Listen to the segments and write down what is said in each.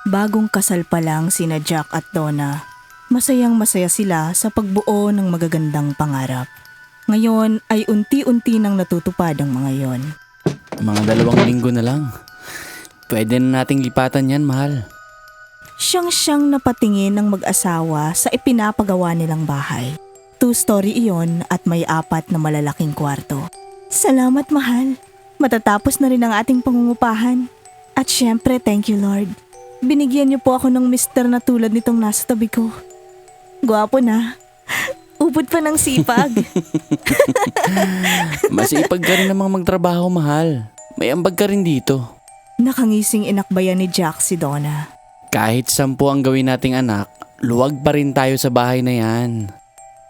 Bagong kasal pa lang sina Jack at Donna, masayang masaya sila sa pagbuo ng magagandang pangarap. Ngayon ay unti-unti nang natutupad ang mga yon. Mga 2 linggo na lang. Pwede na nating lipatan yan, mahal. Siyang napatingin ng mag-asawa sa ipinapagawa nilang bahay. 2-story iyon at may 4 na malalaking kwarto. Salamat, mahal. Matatapos na rin ang ating pangungupahan. At syempre, thank you, Lord. Binigyan niyo po ako ng mister na tulad nitong nasa tabi ko. Gwapo na. Ubod pa ng sipag. Masipag ka rin namang magtrabaho, mahal. May ambag ka rin dito. Nakangising inakbayan ni Jack si Donna. Kahit 10 ang gawin nating anak, luwag pa rin tayo sa bahay na yan.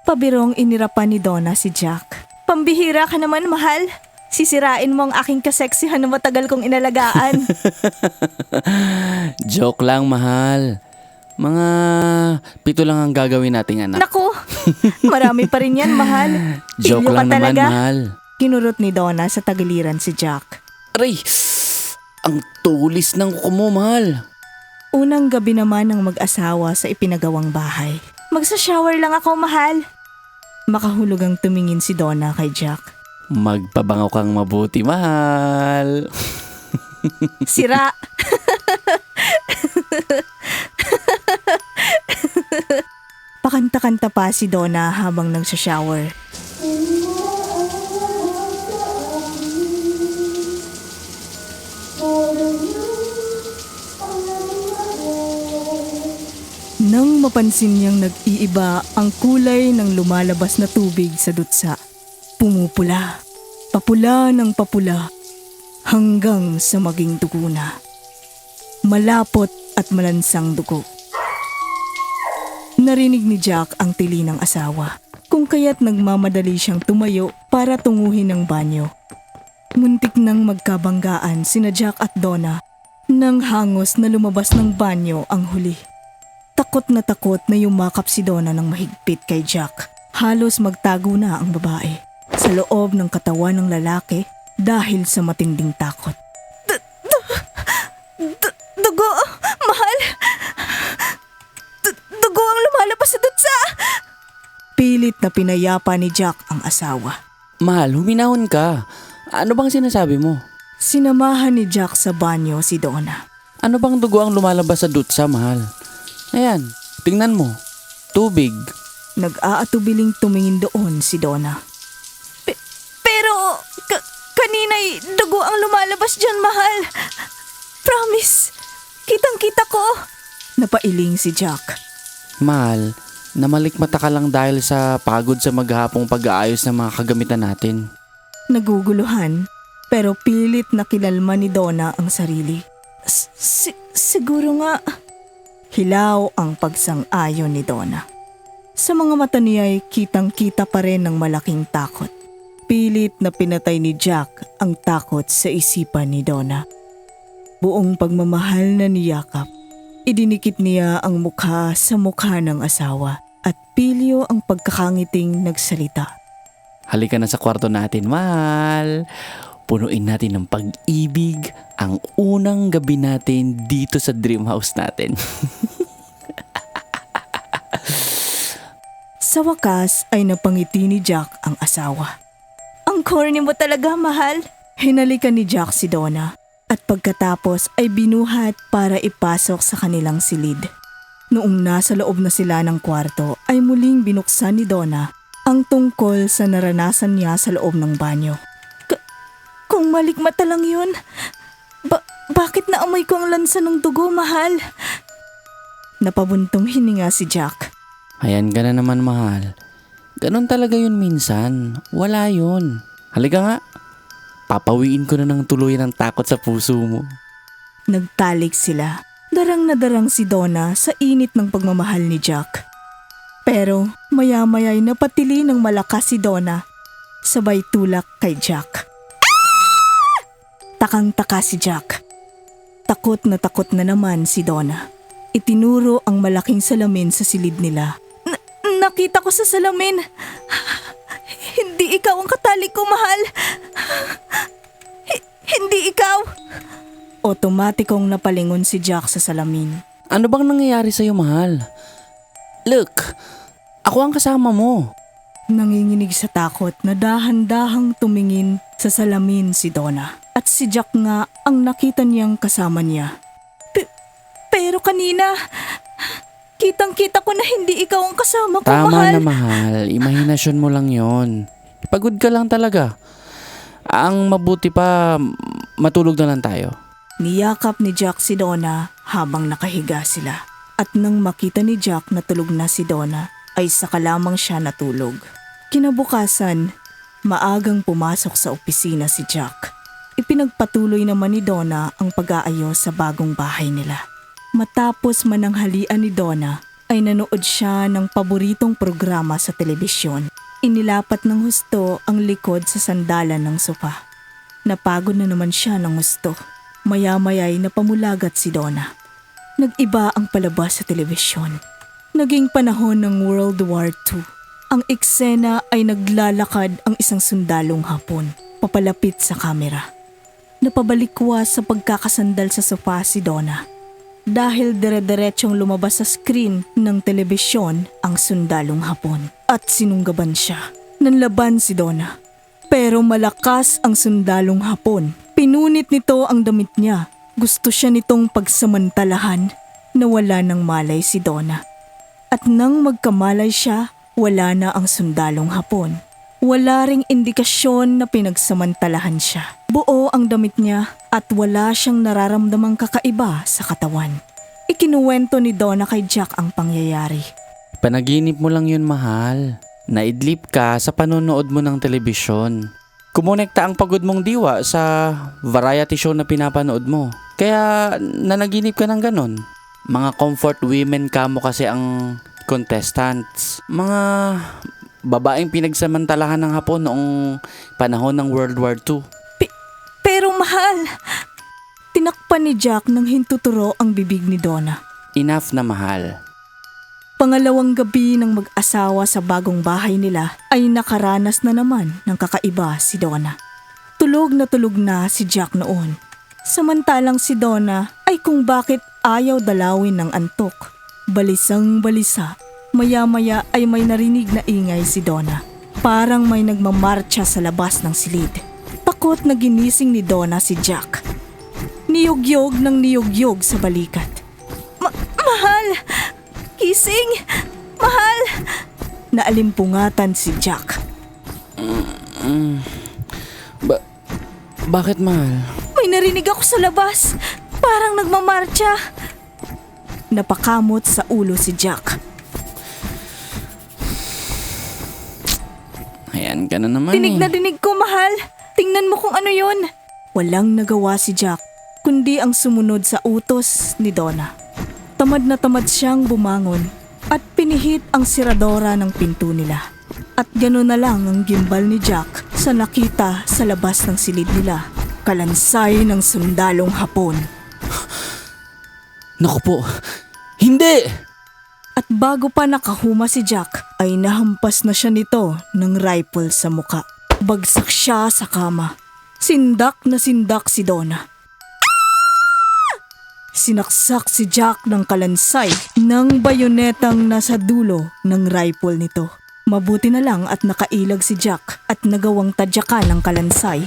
Pabirong inirapan ni Donna si Jack. Pambihira ka naman, mahal. Sisirain mo ang aking kaseksihan na matagal kong inalagaan. Joke lang, mahal. Mga 7 lang ang gagawin nating anak. Naku, marami pa rin yan, mahal. Joke Pilyo ka lang naman, talaga. mahal. Kinurot ni Donna sa tagiliran si Jack. Aray, ang tulis ng kuko mo, mahal. Unang gabi naman ng mag-asawa sa ipinagawang bahay. Magsa-shower lang ako, mahal. Makahulugang tumingin si Donna kay Jack. Magpabangaw kang mabuti, mahal. Sira! Pakanta-kanta pa si Donna habang nagsashower. Nang mapansin niyang nag-iiba ang kulay ng lumalabas na tubig sa dutsa, pumupula, papula ng papula, hanggang sa maging dugo na. Malapot at malansang dugo. Narinig ni Jack ang tili ng asawa, kung kaya't nagmamadali siyang tumayo para tunguhin ang banyo. Muntik nang magkabanggaan sina Jack at Donna nang hangos na lumabas ng banyo ang huli. Takot na yumakap si Donna ng mahigpit kay Jack. Halos magtago na ang babae sa loob ng katawan ng lalaki dahil sa matinding takot. Dugo, mahal! Dugo ang lumalabas sa dutsa! Pilit na pinayapa ni Jack ang asawa. Mahal, huminahon ka. Ano bang sinasabi mo? Sinamahan ni Jack sa banyo si Donna. Ano bang dugo ang lumalabas sa dutsa, mahal? Ayan, tingnan mo. Tubig. Nag-aatubiling tumingin doon si Donna. Pero kanina'y dugo ang lumalabas dyan, mahal. Promise, kitang-kita ko. Napailing si Jack. Mahal, namalikmata ka lang dahil sa pagod sa maghapong pag-aayos ng mga kagamitan natin. Naguguluhan, pero pilit na kinalma ni Donna ang sarili. Siguro nga. Hilaw ang pagsang-ayon ni Donna. Sa mga mata niya'y kitang-kita pa rin ng malaking takot. Pilit na pinatay ni Jack ang takot sa isipan ni Donna. Buong pagmamahal na niyakap, idinikit niya ang mukha sa mukha ng asawa at pilyo ang pagkakangiting nagsalita. Halika na sa kwarto natin, mahal. Punuin natin ng pag-ibig ang unang gabi natin dito sa dream house natin. Sa wakas ay napangiti ni Jack ang asawa. Ang corny mo talaga, mahal. Hinalikan ni Jack si Donna at pagkatapos ay binuhat para ipasok sa kanilang silid. Noong nasa loob na sila ng kwarto ay muling binuksan ni Donna ang tungkol sa naranasan niya sa loob ng banyo. Kung malikmata lang yun, bakit naamoy ko ang lansa ng dugo, mahal? Napabuntong hininga si Jack. Ayan ka na naman, mahal. Ganon talaga yun minsan. Wala yun. Halika nga. Papawiin ko na ng tuluyan ng takot sa puso mo. Nagtalik sila. Darang na darang si Donna sa init ng pagmamahal ni Jack. Pero maya-maya'y napatili ng malakas si Donna. Sabay tulak kay Jack. Takang-taka si Jack. Takot na naman si Donna. Itinuro ang malaking salamin sa silid nila. Nakita ko sa salamin. Hindi ikaw ang katalik ko, mahal. Hindi ikaw. Otomatikong napalingon si Jack sa salamin. Ano bang nangyayari sa'yo, mahal? Look, ako ang kasama mo. Nanginginig sa takot na dahan-dahang tumingin sa salamin si Donna. At si Jack nga ang nakita niyang kasama niya. Pero kanina, kitang-kita ko na hindi ikaw ang kasama ko, Tama mahal. na, mahal. Imahinasyon mo lang yon. Pagod ka lang talaga. Ang mabuti pa, matulog na lang tayo. Niyakap ni Jack si Donna habang nakahiga sila. At nang makita ni Jack na tulog na si Donna, ay saka lamang siya natulog. Kinabukasan, maagang pumasok sa opisina si Jack. Ipinagpatuloy naman ni Donna ang pag-aayos sa bagong bahay nila. Matapos mananghalian ni Donna, ay nanood siya ng paboritong programa sa telebisyon. Inilapat ng husto ang likod sa sandalan ng sofa. Napagod na naman siya ng husto. Maya-maya'y napamulagat si Donna. Nag-iba ang palabas sa telebisyon. Naging panahon ng World War II. Ang eksena ay naglalakad ang isang sundalong Hapon, papalapit sa kamera. Napabalikwas sa pagkakasandal sa sofa si Donna. Dahil dire-diretsyong lumabas sa screen ng telebisyon ang sundalong Hapon. At sinunggaban siya. Nanlaban si Donna. Pero malakas ang sundalong Hapon. Pinunit nito ang damit niya. Gusto siya nitong pagsamantalahan. Nawala ng malay si Donna. At nang magkamalay siya, wala na ang sundalong Hapon. Wala ring indikasyon na pinagsamantalahan siya. Buo ang damit niya at wala siyang nararamdamang kakaiba sa katawan. Ikinuwento ni Donna kay Jack ang pangyayari. Panaginip mo lang yun, mahal. Naidlip ka sa panonood mo ng telebisyon. Kumonekta ang pagod mong diwa sa variety show na pinapanood mo. Kaya nanaginip ka ng ganon. Mga comfort women ka mo kasi ang contestants. Mga babaeng pinagsamantalahan ng Hapon noong panahon ng World War II. Pero mahal, tinakpan ni Jack ng hintuturo ang bibig ni Donna. Enough na, mahal. Pangalawang gabi ng mag-asawa sa bagong bahay nila ay nakaranas na naman ng kakaiba si Donna. Tulog na si Jack noon. Samantalang si Donna ay kung bakit ayaw dalawin ng antok. Balisang balisa, maya-maya ay may narinig na ingay si Donna. Parang may nagmamarcha sa labas ng silid. Takot na ginising ni Donna si Jack. Niyog-yog ng niyog-yog sa balikat. Mahal! Gising! Mahal! Naalimpungatan si Jack. Bakit, mahal? May narinig ako sa labas. Parang nagmamarcha. Napakamot sa ulo si Jack. Ayan ka na naman Dinig na dinig ko, mahal. Tingnan mo kung ano yon. Walang nagawa si Jack, kundi ang sumunod sa utos ni Donna. Tamad na tamad siyang bumangon at pinihit ang siradora ng pinto nila. At gano'n na lang ang gimbal ni Jack sa nakita sa labas ng silid nila. Kalansay ng sundalong Hapon. Naku po, hindi! At bago pa nakahuma si Jack, ay nahampas na siya nito ng rifle sa muka. Bagsak siya sa kama. Sindak na sindak si Donna. Sinaksak si Jack ng kalansay ng bayonetang nasa dulo ng rifle nito. Mabuti na lang at nakailag si Jack at nagawang tadyakan ng kalansay.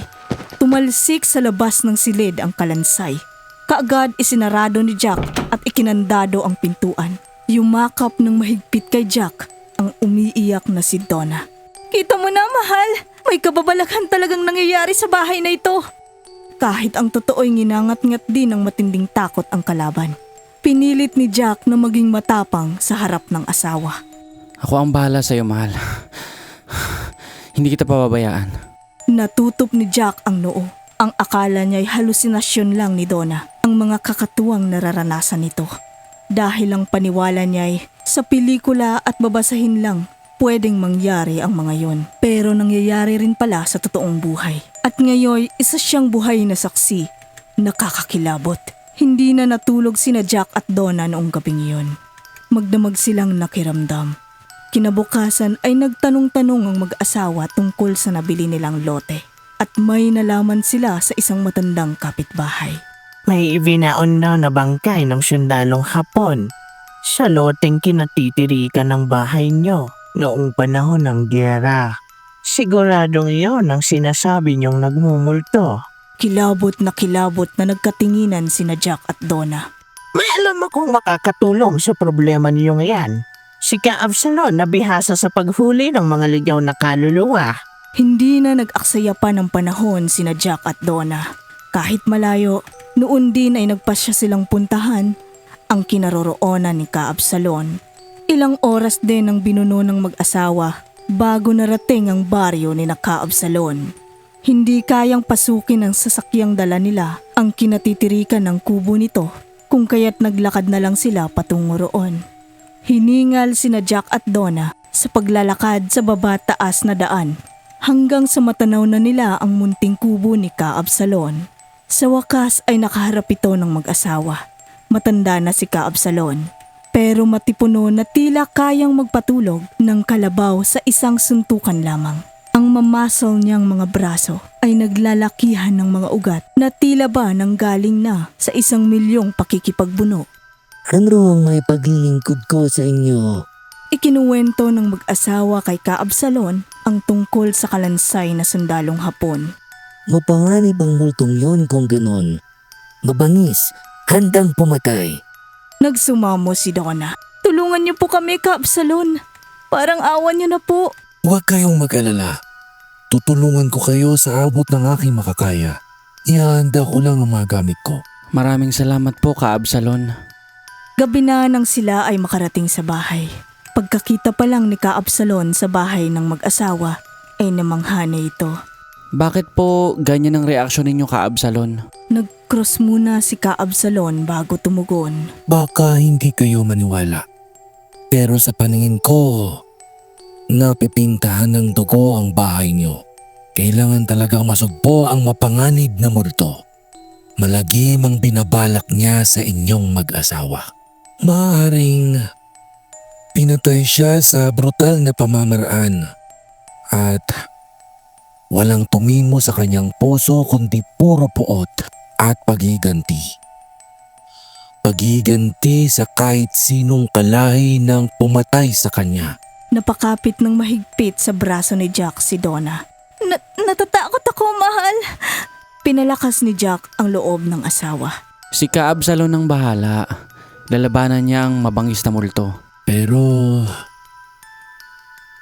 Tumalsik sa labas ng silid ang kalansay. Kaagad isinarado ni Jack at ikinandado ang pintuan. Yumakap ng mahigpit kay Jack ang umiiyak na si Donna. Kita mo na, mahal, may kababalaghan talagang nangyayari sa bahay na ito. Kahit ang totoo'y nginangat-ngat din ng matinding takot ang kalaban. Pinilit ni Jack na maging matapang sa harap ng asawa. Ako ang bahala sa'yo, mahal. Hindi kita pababayaan. Natutop ni Jack ang noo. Ang akala niya'y halusinasyon lang ni Donna ang mga kakatuwang nararanasan nito. Dahil ang paniwala niya'y sa pelikula at babasahin lang pwedeng mangyari ang mga yon. Pero nangyayari rin pala sa totoong buhay. At ngayon isa siyang buhay na saksi. Nakakakilabot. Hindi na natulog sina Jack at Donna noong gabing iyon. Magdamag silang nakiramdam. Kinabukasan ay nagtanong-tanong ang mag-asawa tungkol sa nabili nilang lote. At may nalaman sila sa isang matandang kapitbahay. May ibinaon na bangkay ng sundalong Hapon sa loteng kinatitirikan ng bahay nyo noong panahon ng giyera. Siguradong iyon ang sinasabi niyong nagmumulto. Kilabot na nagkatinginan sina Jack at Donna. May alam akong makakatulong sa problema niyong yan. Si Ka Absalon na bihasa sa paghuli ng mga ligaw na kaluluwa. Hindi na nag-aksaya pa ng panahon sina Jack at Donna. Kahit malayo, noon din ay nagpasya silang puntahan ang kinaroroonan ni Ka Absalon. Ilang oras din ang binuno ng mag-asawa bago narating ang baryo ni Ka Absalon. Hindi kayang pasukin ng sasakyang dala nila ang kinatitirikan ng kubo nito, kung kaya't naglakad na lang sila patungo roon. Hiningal sina Jack at Donna sa paglalakad sa baba-taas na daan hanggang sa matanaw na nila ang munting kubo ni Ka Absalon. Sa wakas ay nakaharap ito ng mag-asawa. Matanda na si Ka Absalon, pero matipuno na tila kayang magpatulog ng kalabaw sa isang suntukan lamang. Ang mamasal niyang mga braso ay naglalakihan ng mga ugat na tila ba nanggaling na sa 1,000,000 pakikipagbuno. Ano ang may paglilingkod ko sa inyo? Ikinuwento ng mag-asawa kay Ka Absalon ang tungkol sa kalansay na sundalong Hapon. Mapanganib ang multong yun kung ganon. Mabangis, handang pumatay. Nagsumamo si Donna. Tulungan niyo po kami, Ka Absalon. Parang awan niyo na po. Huwag kayong mag-alala. Tutulungan ko kayo sa abot ng aking makakaya. Ihahanda ko lang ang mga gamit ko. Maraming salamat po, Ka Absalon. Gabi na nang sila ay makarating sa bahay. Pagkakita pa lang ni Ka Absalon sa bahay ng mag-asawa ay namanghana ito. Bakit po ganyan ang reaksyon ninyo, Ka Absalon? Nag-cross muna si Ka Absalon bago tumugon. Baka hindi kayo maniwala. Pero sa paningin ko, napipintahan ng dugo ang bahay niyo. Kailangan talagang masugpo ang mapanganib na multo. Malagim ang binabalak niya sa inyong mag-asawa. Maaaring pinatay siya sa brutal na pamamaraan at walang tumimo sa kanyang puso kundi puro puot at pagiganti. Pagiganti sa kahit sinong kalahi ng pumatay sa kanya. Napakapit ng mahigpit sa braso ni Jack si Donna. Natatakot ako, mahal. Pinalakas ni Jack ang loob ng asawa. Si Ka Absalon ang bahala. Lalabanan niya ang mabangis na multo. Pero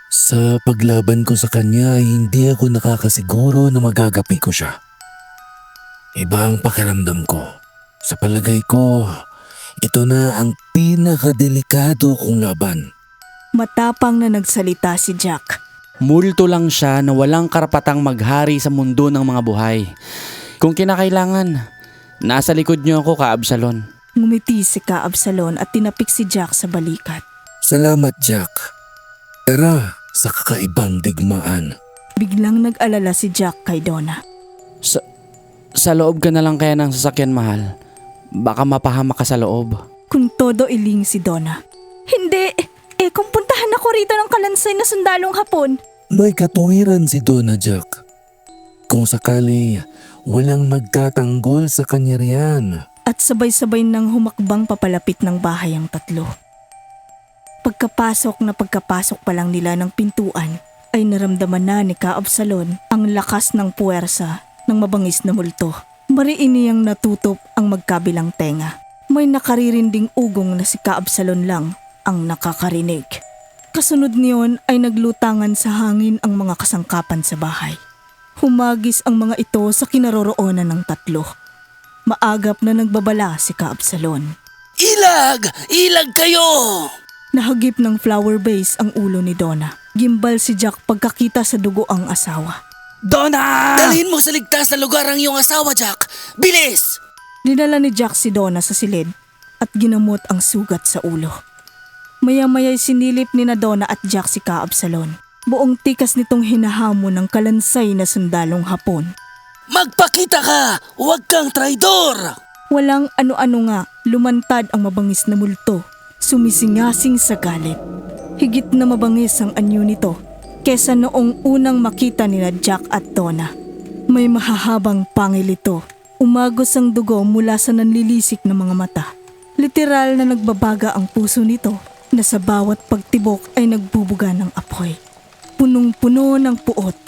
sa paglaban ko sa kanya, hindi ako nakakasiguro na magagapi ko siya. Iba ang pakiramdam ko. Sa palagay ko, ito na ang pinakadelikado kong laban. Matapang na nagsalita si Jack. Multo lang siya na walang karapatang maghari sa mundo ng mga buhay. Kung kinakailangan, nasa likod niyo ako, Ka Absalon. Ngumiti si Ka Absalon at tinapik si Jack sa balikat. Salamat, Jack. Tara sa kakaibang digmaan. Biglang nag-alala si Jack kay Donna. Sa loob ka na lang kaya ng sasakyan, mahal. Baka mapahamak ka sa loob. Kung todo iling si Donna. Hindi! Kung puntahan ako rito ng kalansay na sundalong Hapon. May katuwiran si Donna, Jack. Kung sakali, walang magtatanggol sa kanya riyan. At sabay-sabay nang humakbang papalapit ng bahay ang tatlo. Pagkapasok pa lang nila ng pintuan, ay naramdaman na ni Ka Absalon ang lakas ng puwersa ng mabangis na multo. Mariin niyang natutop ang magkabilang tenga. May nakaririnding ugong na si Ka Absalon lang ang nakakarinig. Kasunod niyon ay naglutangan sa hangin ang mga kasangkapan sa bahay. Humagis ang mga ito sa kinaroroonan ng tatlo. Maagap na nagbabala si Ka Absalon. Ilag! Ilag kayo! Nahagip ng flower vase ang ulo ni Donna. Gimbal si Jack pagkakita sa dugo ang asawa. Donna! Dalhin mo sa ligtas na lugar ang iyong asawa, Jack! Bilis! Dinala ni Jack si Donna sa silid at ginamot ang sugat sa ulo. Maya-maya'y sinilip ni na Donna at Jack si Ka Absalon. Buong tikas nitong hinahamon ng kalansay na sundalong Hapon. Magpakita ka! Huwag kang traidor! Walang ano-ano nga, lumantad ang mabangis na multo. Sumisingasing sa galit. Higit na mabangis ang anyo nito kesa noong unang makita nila Jack at Donna. May mahahabang pangil ito Umagos ang dugo mula sa nanlilisik na mga mata. Literal na nagbabaga ang puso nito na sa bawat pagtibok ay nagbubuga ng apoy. Punong-puno ng puot.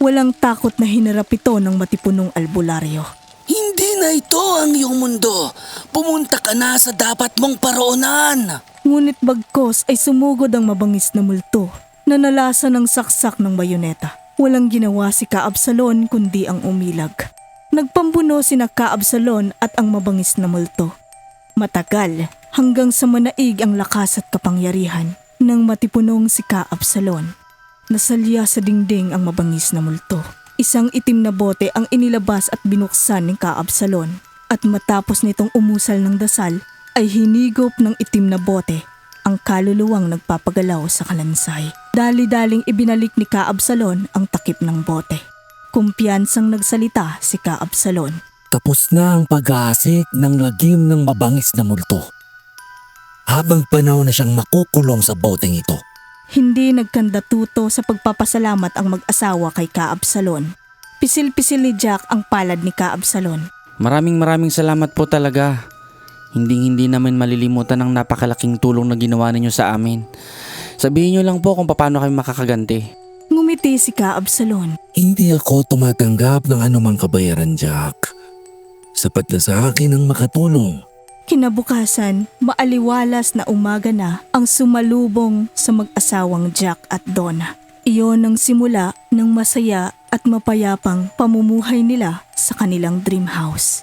Walang takot na hinarap ito ng matipunong albularyo. Hindi na ito ang iyong mundo. Pumunta ka na sa dapat mong paroonan. Ngunit bagkos ay sumugod ang mabangis na multo na nalasa ng saksak ng bayoneta. Walang ginawa si Kaabsalon kundi ang umilag. Nagpambuno sina Kaabsalon at ang mabangis na multo. Matagal hanggang sa manaig ang lakas at kapangyarihan ng matipunong si Kaabsalon. Nasalya sa dingding ang mabangis na multo. Isang itim na bote ang inilabas at binuksan ni Kaabsalon at matapos nitong umusal ng dasal ay hinigop ng itim na bote ang kaluluwang nagpapagalaw sa kalansay. Dali-daling ibinalik ni Kaabsalon ang takip ng bote. Kumpiyansang nagsalita si Kaabsalon. Tapos na ang pag-aasik ng lagim ng mabangis na multo. Habang panahon na siyang makukulong sa boteng ito. Hindi nagkandatuto sa pagpapasalamat ang mag-asawa kay Kaabsalon. Pisil-pisil ni Jack ang palad ni Kaabsalon. Maraming salamat po talaga. Hindi namin malilimutan ang napakalaking tulong na ginawa ninyo sa amin. Sabihin nyo lang po kung paano kami makakaganti. Ngumiti si Kaabsalon. Hindi ako tumatanggap ng anumang kabayaran, Jack. Sapat na sa akin ang makatulong. Kinabukasan, maaliwalas na umaga na ang sumalubong sa mag-asawang Jack at Donna. Iyon ang simula ng masaya at mapayapang pamumuhay nila sa kanilang dream house.